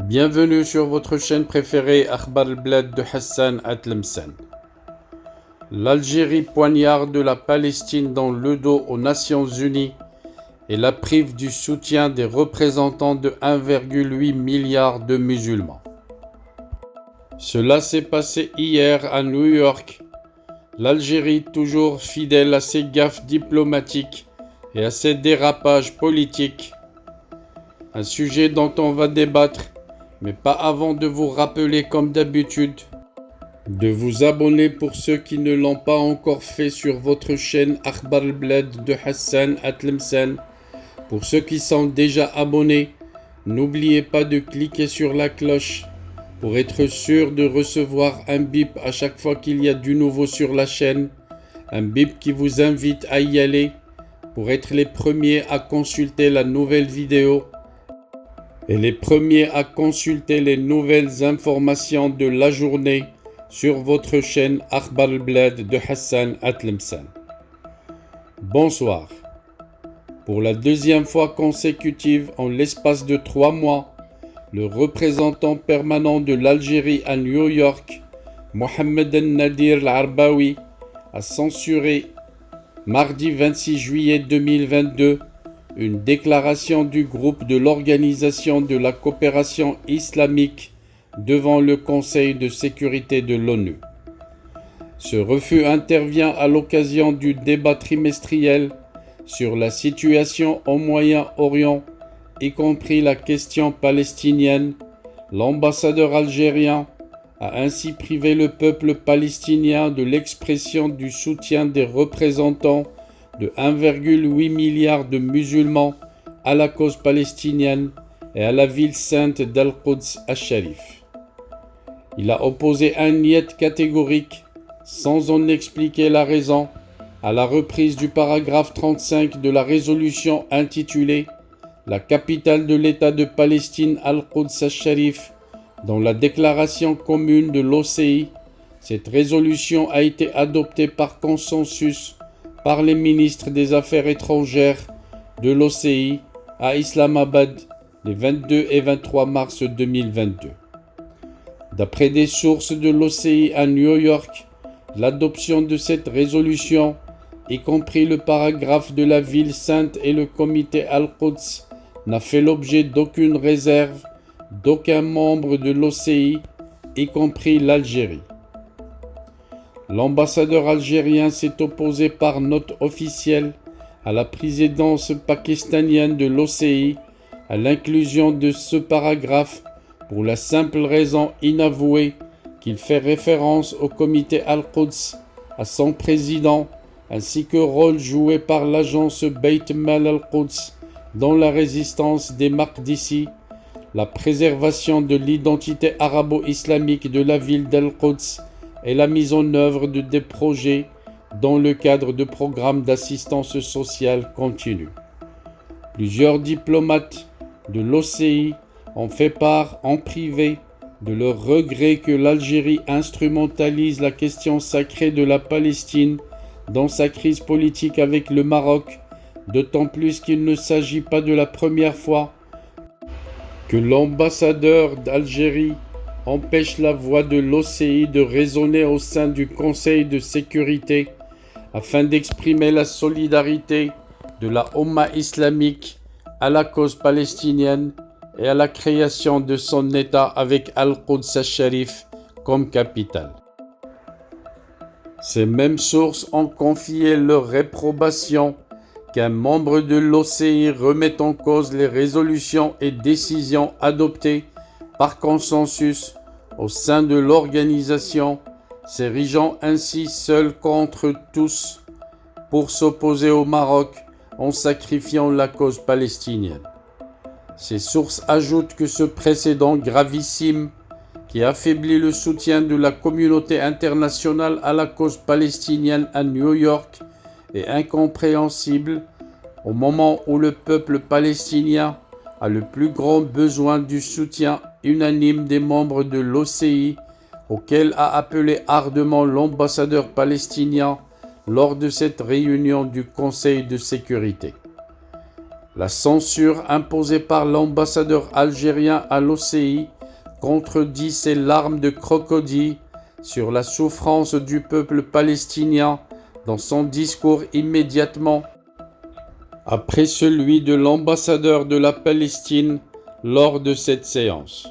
Bienvenue sur votre chaîne préférée Akhbar al-Blad de Hassan Atlemcen. L'Algérie poignarde la Palestine dans le dos aux Nations Unies et la prive du soutien des représentants de 1,8 milliard de musulmans. Cela s'est passé hier à New York. L'Algérie, toujours fidèle à ses gaffes diplomatiques et à ses dérapages politiques, un sujet dont on va débattre, mais pas avant de vous rappeler comme d'habitude de vous abonner pour ceux qui ne l'ont pas encore fait sur votre chaîne Akhbar al-Blad de Hassan Atlemcen. Pour ceux qui sont déjà abonnés, n'oubliez pas de cliquer sur la cloche pour être sûr de recevoir un bip à chaque fois qu'il y a du nouveau sur la chaîne, un bip qui vous invite à y aller pour être les premiers à consulter la nouvelle vidéo et les premiers à consulter les nouvelles informations de la journée sur votre chaîne Akhbar al-Blad de Hassan Atlemcen. Bonsoir. Pour la deuxième fois consécutive en l'espace de 3 mois, le représentant permanent de l'Algérie à New York, Mohamed El-Nadir Al-Arbaoui, a censuré mardi 26 juillet 2022 une déclaration du groupe de l'Organisation de la coopération islamique devant le Conseil de sécurité de l'ONU. Ce refus intervient à l'occasion du débat trimestriel sur la situation au Moyen-Orient, y compris la question palestinienne. L'ambassadeur algérien a ainsi privé le peuple palestinien de l'expression du soutien des représentants de 1,8 milliard de musulmans à la cause palestinienne et à la ville sainte d'Al-Quds al-Sharif. Il a opposé un niet catégorique, sans en expliquer la raison, à la reprise du paragraphe 35 de la résolution intitulée « La capitale de l'État de Palestine Al-Quds al-Sharif » dans la déclaration commune de l'OCI. Cette résolution a été adoptée par consensus par les ministres des Affaires étrangères de l'OCI à Islamabad les 22 et 23 mars 2022. D'après des sources de l'OCI à New York, l'adoption de cette résolution, y compris le paragraphe de la ville sainte et le comité Al-Quds, n'a fait l'objet d'aucune réserve d'aucun membre de l'OCI, y compris l'Algérie. L'ambassadeur algérien s'est opposé par note officielle à la présidence pakistanienne de l'OCI à l'inclusion de ce paragraphe pour la simple raison inavouée qu'il fait référence au comité Al-Quds, à son président, ainsi qu'au rôle joué par l'agence Beit Mal Al-Quds dans la résistance des Maqdisi, la préservation de l'identité arabo-islamique de la ville d'Al-Quds et la mise en œuvre de des projets dans le cadre de programmes d'assistance sociale continue. Plusieurs diplomates de l'OCI ont fait part en privé de leur regret que l'Algérie instrumentalise la question sacrée de la Palestine dans sa crise politique avec le Maroc, d'autant plus qu'il ne s'agit pas de la première fois que l'ambassadeur d'Algérie empêche la voix de l'OCI de résonner au sein du Conseil de sécurité afin d'exprimer la solidarité de la Oumma islamique à la cause palestinienne et à la création de son État avec Al-Quds al-Sharif comme capitale. Ces mêmes sources ont confié leur réprobation qu'un membre de l'OCI remette en cause les résolutions et décisions adoptées par consensus au sein de l'organisation, s'érigeant ainsi seul contre tous pour s'opposer au Maroc en sacrifiant la cause palestinienne. Ces sources ajoutent que ce précédent gravissime qui affaiblit le soutien de la communauté internationale à la cause palestinienne à New York est incompréhensible au moment où le peuple palestinien a le plus grand besoin du soutien unanime des membres de l'OCI, auquel a appelé ardemment l'ambassadeur palestinien lors de cette réunion du Conseil de sécurité. La censure imposée par l'ambassadeur algérien à l'OCI contredit ces larmes de crocodile sur la souffrance du peuple palestinien dans son discours immédiatement après celui de l'ambassadeur de la Palestine lors de cette séance.